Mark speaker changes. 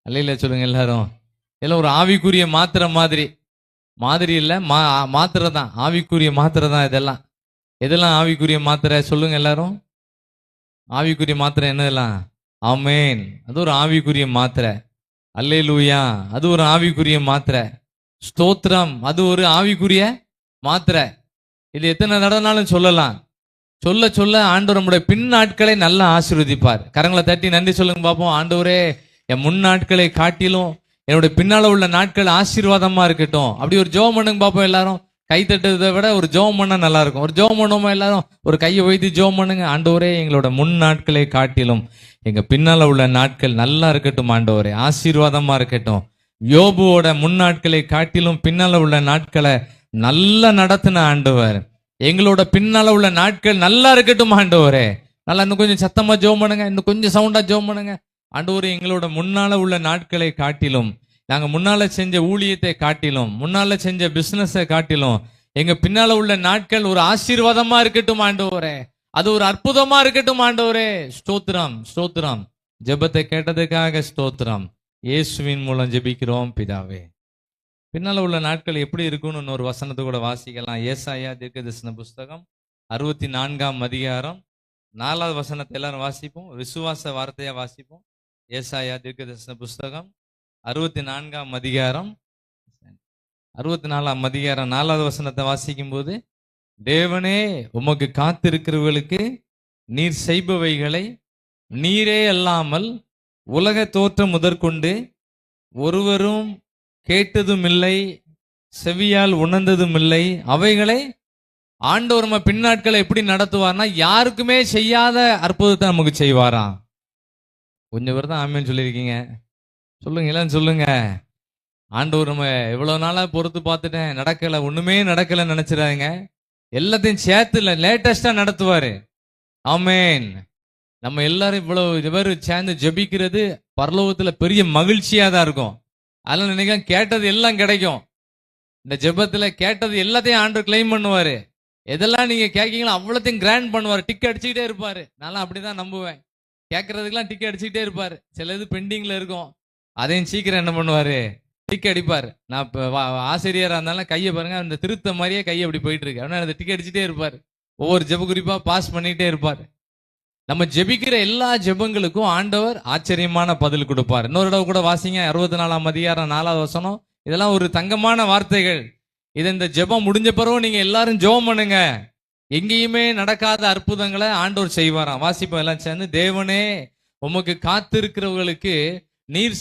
Speaker 1: அல்லையில சொல்லுங்க எல்லாரும். எல்லாம் ஒரு ஆவிக்குரிய மாத்திரை மாதிரி. மாதிரி இல்ல, மாத்திரை தான். ஆவிக்குரிய மாத்திரை தான் இதெல்லாம். எதெல்லாம் ஆவிக்குரிய மாத்திரை சொல்லுங்க எல்லாரும். ஆவிக்குரிய மாத்திரை என்னதெல்லாம்? ஆமேன், அது ஒரு ஆவிக்குரிய மாத்திரை. அல்லேலூயா, அது ஒரு ஆவிக்குரிய மாத்திரை. ஸ்தோத்திரம், அது ஒரு ஆவிக்குரிய மாத்திரை. இது எத்தனை தடவைனாலும் சொல்லலாம். சொல்ல சொல்ல ஆண்டவர் நம்முடைய பின் நாட்களை நல்லா ஆசீர்வதிப்பார். கரங்களை தட்டி நன்றி சொல்லுங்க பார்ப்போம். ஆண்டவரே, என் முன் நாட்களை காட்டிலும் என்னுடைய பின்னால உள்ள நாட்கள் ஆசீர்வாதமா இருக்கட்டும். அப்படி ஒரு ஜெபம் பண்ணுங்க பார்ப்போம். எல்லாரும் கை தட்டுறதை விட ஒரு ஜெபம் பண்ணா நல்லா இருக்கும். ஒரு ஜெபம் பண்ணுவோமா எல்லாரும்? ஒரு கையை வைத்து ஜெபம் பண்ணுங்க. ஆண்டவரே, எங்களோட முன் நாட்களை காட்டிலும் எங்க பின்னால உள்ள நாட்கள் நல்லா இருக்கட்டும். ஆண்டவரே, ஆசீர்வாதமா இருக்கட்டும். யோபுவோட முன் நாட்களை காட்டிலும் பின்னால உள்ள நாட்களை நல்லா நடத்தின ஆண்டவர், எங்களோட பின்னால உள்ள நாட்கள் நல்லா இருக்கட்டும். ஆண்டவரே, நல்லா இன்னும் கொஞ்சம் சத்தமா ஜெபம் பண்ணுங்க. இன்னும் கொஞ்சம் சவுண்டா ஜெபம் பண்ணுங்க. ஆண்டவரே, எங்களோட முன்னால உள்ள நாட்களை காட்டிலும், நாங்க முன்னால செஞ்ச ஊழியத்தை காட்டிலும், முன்னால செஞ்ச பிசினஸை காட்டிலும் எங்க பின்னால உள்ள நாட்கள் ஒரு ஆசீர்வாதமா இருக்கட்டும். ஆண்டவரே, அது ஒரு அற்புதமா இருக்கட்டும். ஆண்டவரே, ஸ்தோத்திரம் ஸ்தோத்திரம். ஜெபத்தை கேட்டதுக்காக ஸ்தோத்திரம். இயேசுவின் மூலம் ஜெபிக்கிறோம் பிதாவே. பின்னால உள்ள நாட்கள் எப்படி இருக்கும்னு ஒரு வசனத்தை கூட வாசிக்கலாம். ஏசாயா தீர்க்கதரிசன புஸ்தகம் 64ஆம் அதிகாரம் 4வது வசனத்தை எல்லாரும் வாசிப்போம். விசுவாச வார்த்தையா வாசிப்போம். ஏசாயா தீர்க்கதரிசன புஸ்தகம் 64ஆம் அதிகாரம் 64ஆம் அதிகாரம் 4வது வசனத்தை வாசிக்கும் போது, தேவனே, உமக்கு காத்திருக்கிறவர்களுக்கு நீர் செய்பவைகளை நீரே அல்லாமல் உலக தோற்றம் முதற்கொண்டு ஒருவரும் கேட்டதும் இல்லை, செவியால் உணர்ந்ததும் இல்லை. அவைகளை ஆண்டவர் நம்ம பின்னாட்களை எப்படி நடத்துவார்னா, யாருக்குமே செய்யாத அற்புதத்தை நமக்கு செய்வாராம். கொஞ்சம் பேர் தான் ஆமேன்னு சொல்லியிருக்கீங்க. சொல்லுங்க, எல்லாம் சொல்லுங்க. ஆண்டவர் நம்ம எவ்வளவு நாளா பொறுத்து பார்த்துட்டேன், நடக்கல, ஒண்ணுமே நடக்கல நினைச்சிடாங்க. எல்லாத்தையும் சேர்த்து லேட்டஸ்டா நடத்துவாரு. ஆமேன். நம்ம எல்லாரும் இவ்வளவு பேர் சேர்ந்து ஜெபிக்கிறது பரலோகத்துல பெரிய மகிழ்ச்சியா தான் இருக்கும். அதெல்லாம் நினைக்க கேட்டது எல்லாம் கிடைக்கும். இந்த ஜெபத்துல கேட்டது எல்லாத்தையும் ஆண்டவர் கிளைம் பண்ணுவாரு. எதெல்லாம் நீங்க கேட்கீங்களோ அவ்வளோத்தையும் கிராண்ட் பண்ணுவாரு. டிக் அடிச்சுக்கிட்டே இருப்பாரு. நான் அப்படிதான் நம்புவேன். கேட்கறதுக்கெல்லாம் டிக் அடிச்சுக்கிட்டே இருப்பாரு. சில இது பெண்டிங்ல இருக்கும், அதையும் சீக்கிரம் என்ன பண்ணுவாரு, டிக் அடிப்பாரு. நான் இப்போ ஆசிரியரா இருந்தாலும் கையை பாருங்க, அந்த திருத்த மாதிரியே கையை அப்படி போயிட்டு இருக்கு. அப்படின்னா அந்த டிக் அடிச்சுட்டே இருப்பாரு. ஒவ்வொரு ஜெப குறிப்பா பாஸ் பண்ணிட்டே இருப்பாரு. நம்ம ஜெபிக்கிற எல்லா ஜெபங்களுக்கும் ஆண்டவர் ஆச்சரியமான பதில் கொடுப்பார். இன்னொரு தடவை கூட வாசிங்க, 64ஆம் அதிகாரம் 4வது வசனம். இதெல்லாம் ஒரு தங்கமான வார்த்தைகள். இது இந்த ஜெபம் முடிஞ்ச பிறகு நீங்க எல்லாரும் ஜெபம் பண்ணுங்க. எங்கேயுமே நடக்காத அற்புதங்களை ஆண்டவர் செய்வாராம். வாசிப்போம் எல்லாம் சேர்ந்து. தேவனே, உமக்கு காத்திருக்கிறவர்களுக்கு நீர்